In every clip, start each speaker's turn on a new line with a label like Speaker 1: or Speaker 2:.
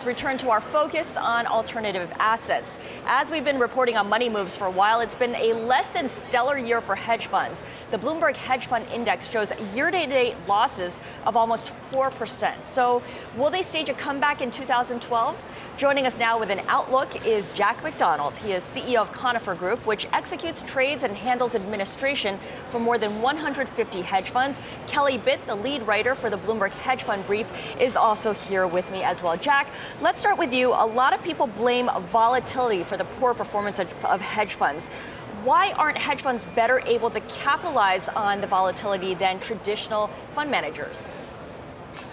Speaker 1: Return to our focus on alternative assets. As we've been reporting on money moves for a while, it's been a less than stellar year for hedge funds. The Bloomberg Hedge Fund Index shows year-to-date losses of almost 4%. So will they stage a comeback in 2012? Joining us now with an outlook is Jack McDonald. He is CEO of Conifer Group, which executes trades and handles administration for more than 150 hedge funds. Kelly Bitt, the lead writer for the Bloomberg Hedge Fund Brief, is also here with me as well. Jack, let's start with you. A lot of people blame volatility for the poor performance of hedge funds. Why aren't hedge funds better able to capitalize on the volatility than traditional fund managers?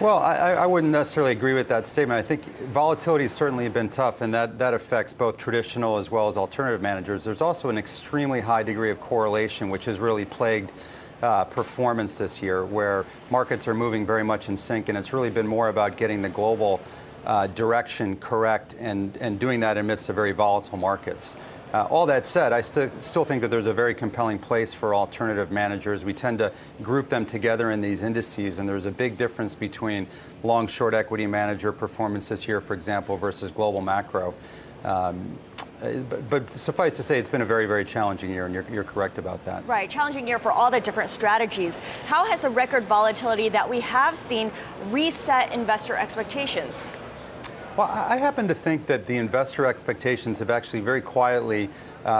Speaker 2: Well, I wouldn't necessarily agree with that statement. I think volatility has certainly been tough, and that affects both traditional as well as alternative managers. There's also an extremely high degree of correlation, which has really plagued performance this year, where markets are moving very much in sync, and it's really been more about getting the global direction correct and doing that amidst the very volatile markets. All that said, I still think that there's a very compelling place for alternative managers. We tend to group them together in these indices, and there's a big difference between long-short equity manager performance this year, for example, versus global macro. But suffice to say, it's been a very, very challenging year, and you're correct about that.
Speaker 1: Right, challenging year for all the different strategies. How has the record volatility that we have seen reset investor expectations?
Speaker 2: Well, I happen to think that the investor expectations have actually very quietly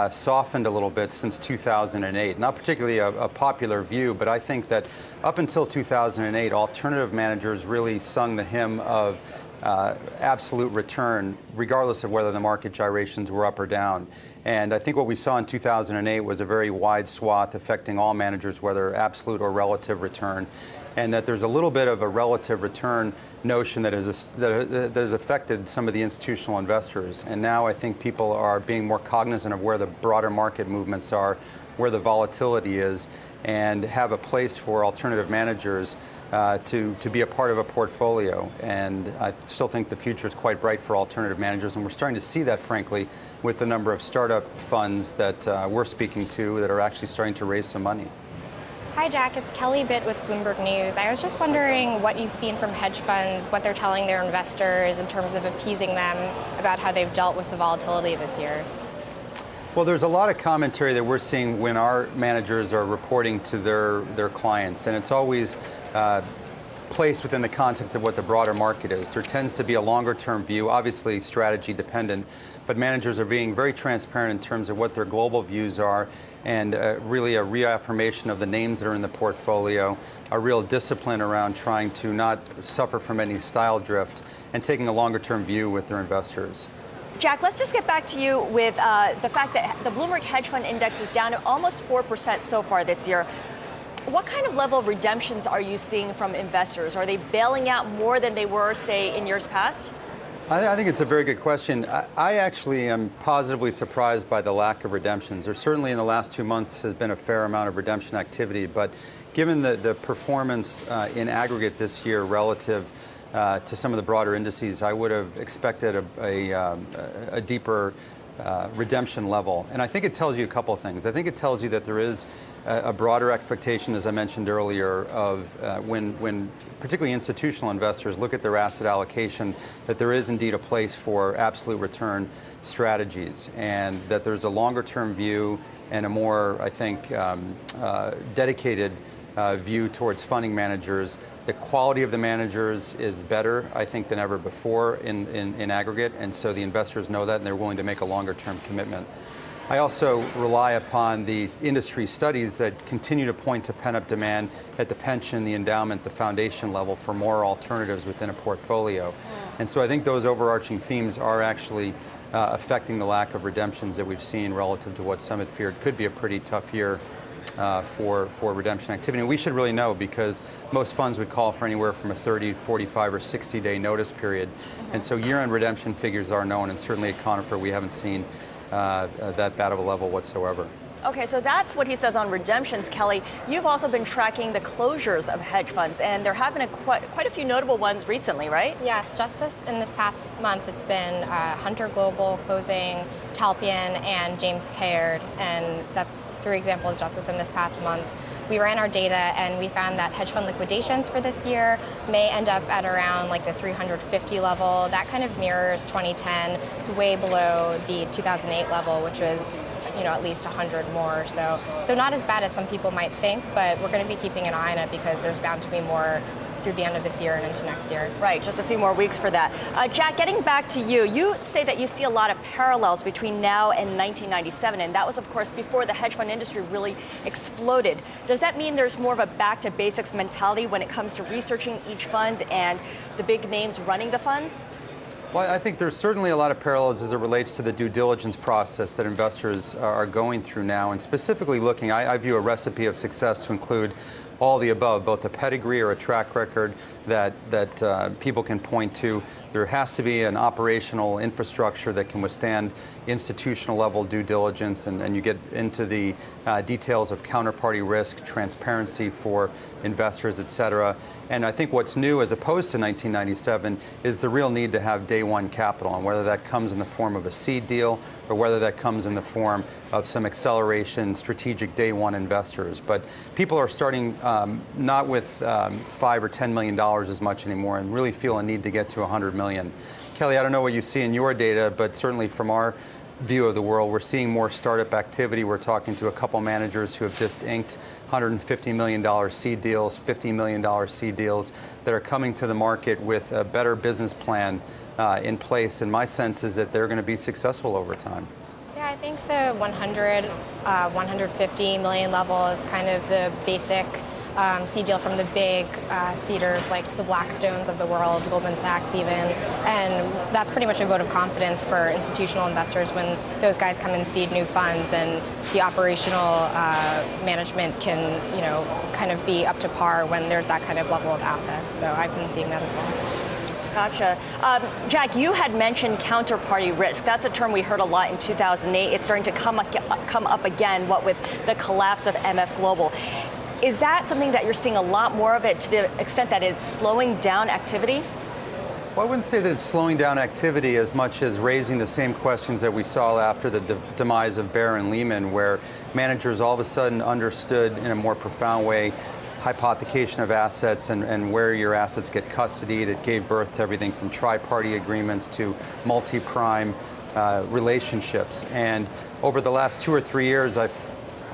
Speaker 2: softened a little bit since 2008. Not particularly a popular view, but I think that up until 2008, alternative managers really sung the hymn of absolute return, regardless of whether the market gyrations were up or down. And I think what we saw in 2008 was a very wide swath affecting all managers, whether absolute or relative return, and that there's a little bit of a relative return notion that has affected some of the institutional investors. And now I think people are being more cognizant of where the broader market movements are, where the volatility is, and have a place for alternative managers to be a part of a portfolio. And I still think the future is quite bright for alternative managers, and we're starting to see that, frankly, with the number of startup funds that we're speaking to that are actually starting to raise some money.
Speaker 3: Hi, Jack. It's Kelly Bitt with Bloomberg News. I was just wondering what you've seen from hedge funds, what they're telling their investors in terms of appeasing them about how they've dealt with the volatility this year.
Speaker 2: Well, there's a lot of commentary that we're seeing when our managers are reporting to their clients, and it's always placed within the context of what the broader market is. There tends to be a longer-term view, obviously strategy dependent, but managers are being very transparent in terms of what their global views are, and really a reaffirmation of the names that are in the portfolio, a real discipline around trying to not suffer from any style drift, and taking a longer-term view with their investors.
Speaker 1: Jack, let's just get back to you with the fact that the Bloomberg Hedge Fund Index is down to almost 4% so far this year. What kind of level of redemptions are you seeing from investors? Are they bailing out more than they were, say, in years past?
Speaker 2: I think it's a very good question. I actually am positively surprised by the lack of redemptions. There certainly in the last 2 months has been a fair amount of redemption activity, but given the performance in aggregate this year relative to some of the broader indices, I would have expected a deeper redemption level. And I think it tells you a couple of things. I think it tells you that there is a broader expectation, as I mentioned earlier, of when particularly institutional investors look at their asset allocation, that there is indeed a place for absolute return strategies, and that there's a longer term view and a more, I think, dedicated view towards funding managers. The quality of the managers is better, I think, than ever before in aggregate, and so the investors know that, and they're willing to make a longer-term commitment. I also rely upon the industry studies that continue to point to pent-up demand at the pension, the endowment, the foundation level for more alternatives within a portfolio. And so I think those overarching themes are actually affecting the lack of redemptions that we've seen relative to what some had feared could be a pretty tough year for redemption activity. And we should really know, because most funds would call for anywhere from a 30, 45, or 60-day notice period. And so year-end redemption figures are known, and certainly at Conifer we haven't seen that bad of a level whatsoever.
Speaker 1: Okay, so that's what he says on redemptions, Kelly. You've also been tracking the closures of hedge funds, and there have been quite a few notable ones recently, right?
Speaker 3: Yes, just in this past month, it's been Hunter Global closing, Talpian, and James Caird, and that's 3 examples just within this past month. we ran our data and we found that hedge fund liquidations for this year may end up at around like the 350 level. That kind of mirrors 2010. It's way below the 2008 level, which was at least 100 more. So not as bad as some people might think, but we're going to be keeping an eye on it because there's bound to be more through the end of this year and into next year.
Speaker 1: Right, just a few more weeks for that. Jack, getting back to you, you say that you see a lot of parallels between now and 1997, and that was, of course, before the hedge fund industry really exploded. Does that mean there's more of a back to basics mentality when it comes to researching each fund and the big names running the funds?
Speaker 2: Well, I think there's certainly a lot of parallels as it relates to the due diligence process that investors are going through now, and specifically looking, I view a recipe of success to include all the above, both a pedigree or a track record that people can point to. There has to be an operational infrastructure that can withstand institutional level due diligence, and you get into the details of counterparty risk, transparency for investors, et cetera. And I think what's new as opposed to 1997 is the real need to have day one capital, and whether that comes in the form of a seed deal or whether that comes in the form of some acceleration strategic day one investors. But people are starting not with $5 or $10 million as much anymore and really feel a need to get to 100 million. Kelly, I don't know what you see in your data, but certainly from our view of the world, we're seeing more startup activity. We're talking to a couple managers who have just inked $150 million seed deals, $50 million seed deals that are coming to the market with a better business plan in place. And my sense is that they're going to be successful over time.
Speaker 3: Yeah, I think the 150 million level is kind of the basic seed deal from the big seeders like the Blackstones of the world, Goldman Sachs even, and that's pretty much a vote of confidence for institutional investors when those guys come and seed new funds, and the operational management can, kind of be up to par when there's that kind of level of assets. So I've been seeing that as well.
Speaker 1: Gotcha. Jack, you had mentioned counterparty risk. That's a term we heard a lot in 2008. It's starting to come up again, what with the collapse of MF Global. Is that something that you're seeing a lot more of it to the extent that it's slowing down activities?
Speaker 2: Well, I wouldn't say that it's slowing down activity as much as raising the same questions that we saw after the demise of Bear and Lehman, where managers all of a sudden understood in a more profound way hypothecation of assets and where your assets get custodied. It gave birth to everything from tri-party agreements to multi-prime relationships. And over the last 2 or 3 years, I've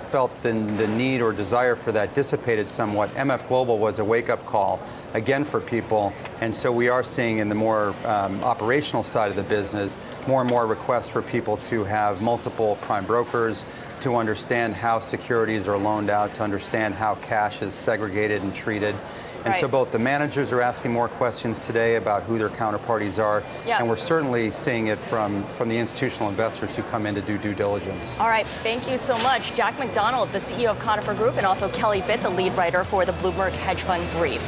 Speaker 2: felt the need or desire for that dissipated somewhat. MF Global was a wake-up call again for people, and so we are seeing in the more operational side of the business more and more requests for people to have multiple prime brokers, to understand how securities are loaned out, to understand how cash is segregated and treated. And
Speaker 1: right.
Speaker 2: So both the managers are asking more questions today about who their counterparties are, and we're certainly seeing it from the institutional investors who come in to do due diligence.
Speaker 1: All right, thank you so much. Jack McDonald, the CEO of Conifer Group, and also Kelly Bitt, the lead writer for the Bloomberg Hedge Fund Brief.